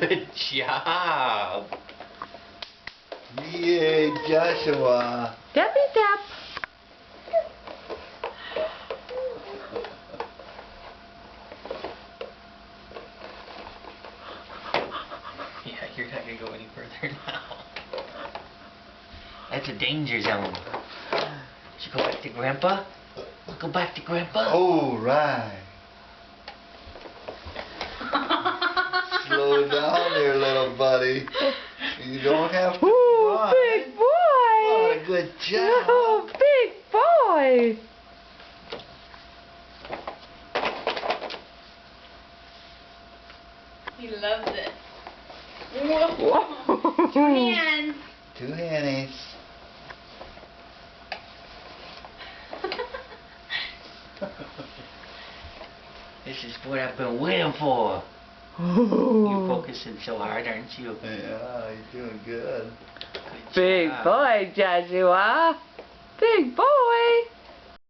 Good job. Yay, Joshua. Tappy tap. Yeah, you're not going to go any further now. That's a danger zone. Should go back to Grandpa? Go back to Grandpa? Oh, right. Slow down there, little buddy. You don't have to Ooh, run. big boy. Oh, good job. Oh, big boy. He loves it. Whoa. 2 hands. 2 handies. This is what I've been waiting for. You're Ooh. focusing so hard, aren't you? Yeah, you're doing good. Good Big job. boy, Joshua. Big boy.